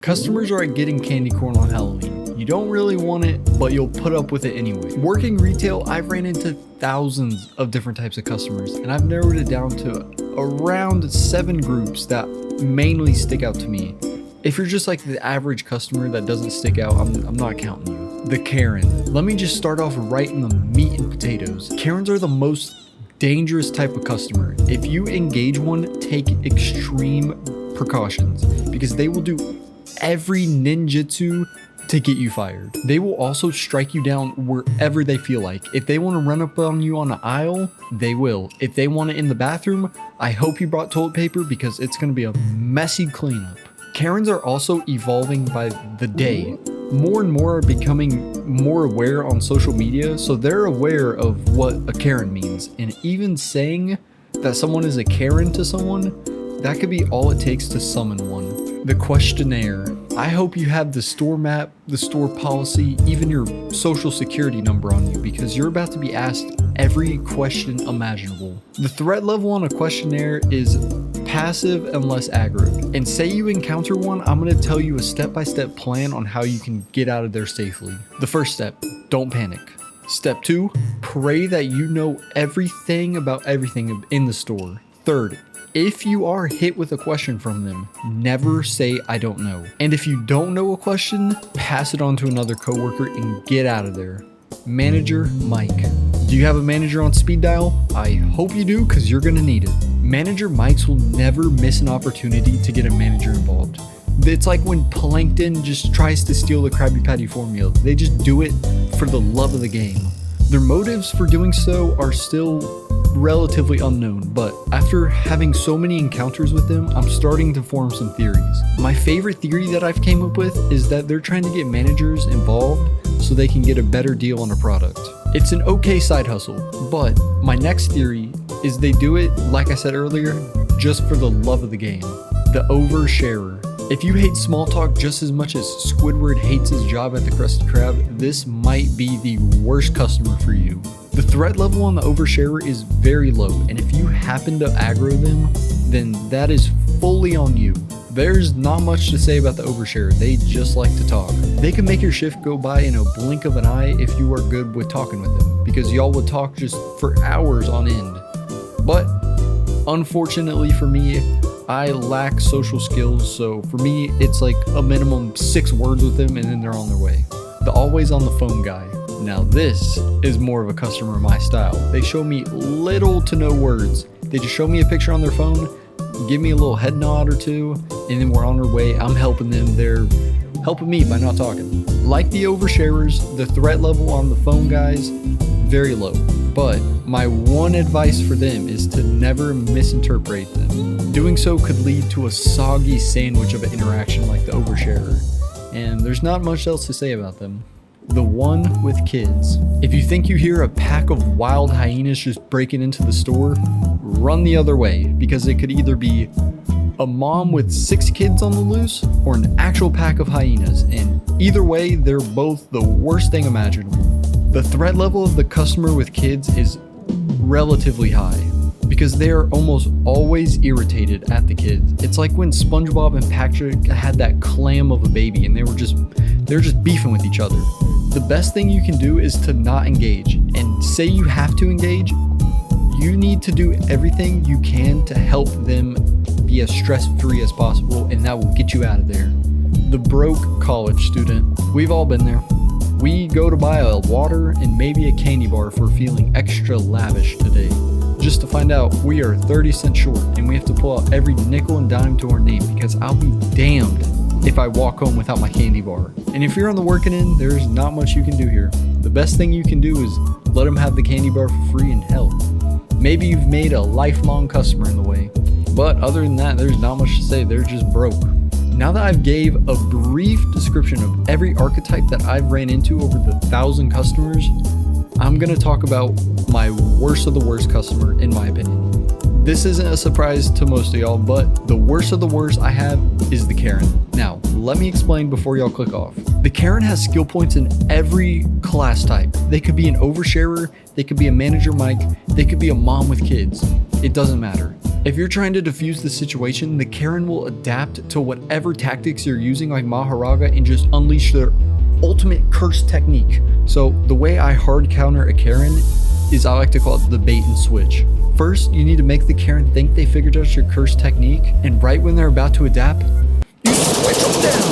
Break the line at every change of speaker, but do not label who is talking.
Customers are getting candy corn on Halloween. You don't really want it, but you'll put up with it anyway. Working retail, I've ran into thousands of different types of customers, and I've narrowed it down to around 7 groups that mainly stick out to me. If you're just like the average customer that doesn't stick out, I'm not counting you. The Karen. Let me just start off right in the meat and potatoes. Karens are the most dangerous type of customer. If you engage one, take extreme precautions because they will do every ninjutsu to get you fired. They will also strike you down wherever they feel like. If they want to run up on you on the aisle, they will. If they want it in the bathroom, I hope you brought toilet paper because it's going to be a messy cleanup. Karens are also evolving by the day. More and more are becoming more aware on social media, so they're aware of what a Karen means. And even saying that someone is a Karen to someone, that could be all it takes to summon one. The questionnaire. I hope you have the store map, the store policy, even your social security number on you because you're about to be asked every question imaginable. The threat level on a questionnaire is passive unless aggroed. And say you encounter one, I'm going to tell you a step-by-step plan on how you can get out of there safely. The first step, don't panic. Step 2, pray that you know everything about everything in the store. Third, if you are hit with a question from them, never say I don't know. And if you don't know a question, pass it on to another coworker and get out of there. Manager Mike. Do you have a manager on speed dial? I hope you do because you're going to need it. Manager Mikes will never miss an opportunity to get a manager involved. It's like when Plankton just tries to steal the Krabby Patty formula. They just do it for the love of the game. Their motives for doing so are still relatively unknown, but after having so many encounters with them, I'm starting to form some theories. My favorite theory that I've came up with is that they're trying to get managers involved so they can get a better deal on a product. It's an okay side hustle, but my next theory is they do it, like I said earlier, just for the love of the game. The oversharer. If you hate small talk just as much as Squidward hates his job at the Krusty Krab, this might be the worst customer for you. The threat level on the oversharer is very low, and if you happen to aggro them, then that is fully on you. There's not much to say about the oversharer, they just like to talk. They can make your shift go by in a blink of an eye if you are good with talking with them, because y'all would talk just for hours on end. But unfortunately for me, I lack social skills, so for me, it's like a minimum 6 words with them and then they're on their way. The always on the phone guy. Now this is more of a customer my style. They show me little to no words. They just show me a picture on their phone, give me a little head nod or two, and then we're on our way. I'm helping them. They're helping me by not talking. Like the oversharers, the threat level on the phone guys, very low. But my one advice for them is to never misinterpret them. Doing so could lead to a soggy sandwich of an interaction like the oversharer. And there's not much else to say about them. The one with kids. If you think you hear a pack of wild hyenas just breaking into the store, run the other way because it could either be a mom with 6 kids on the loose or an actual pack of hyenas, and either way, they're both the worst thing imaginable. The threat level of the customer with kids is relatively high because they are almost always irritated at the kids. It's like when SpongeBob and Patrick had that clam of a baby and they're just beefing with each other. The best thing you can do is to not engage, and say you have to engage, you need to do everything you can to help them be as stress-free as possible, and that will get you out of there. The broke college student. We've all been there. We go to buy a water and maybe a candy bar if we're feeling extra lavish today, just to find out we are 30 cents short and we have to pull out every nickel and dime to our name because I'll be damned if I walk home without my candy bar. And if you're on the working end, there's not much you can do here. The best thing you can do is let them have the candy bar for free and help. Maybe you've made a lifelong customer in the way, but other than that, there's not much to say. They're just broke. Now that I've gave a brief description of every archetype that I've ran into over the 1,000 customers, I'm going to talk about my worst of the worst customer in my opinion. This isn't a surprise to most of y'all, but the worst of the worst I have is the Karen. Now, let me explain before y'all click off. The Karen has skill points in every class type. They could be an oversharer, they could be a manager Mike, they could be a mom with kids. It doesn't matter. If you're trying to defuse the situation, the Karen will adapt to whatever tactics you're using like Maharaga and just unleash their ultimate curse technique. So the way I hard counter a Karen is I like to call it the bait and switch. First, you need to make the Karen think they figured out your curse technique, and right when they're about to adapt, you switch them down.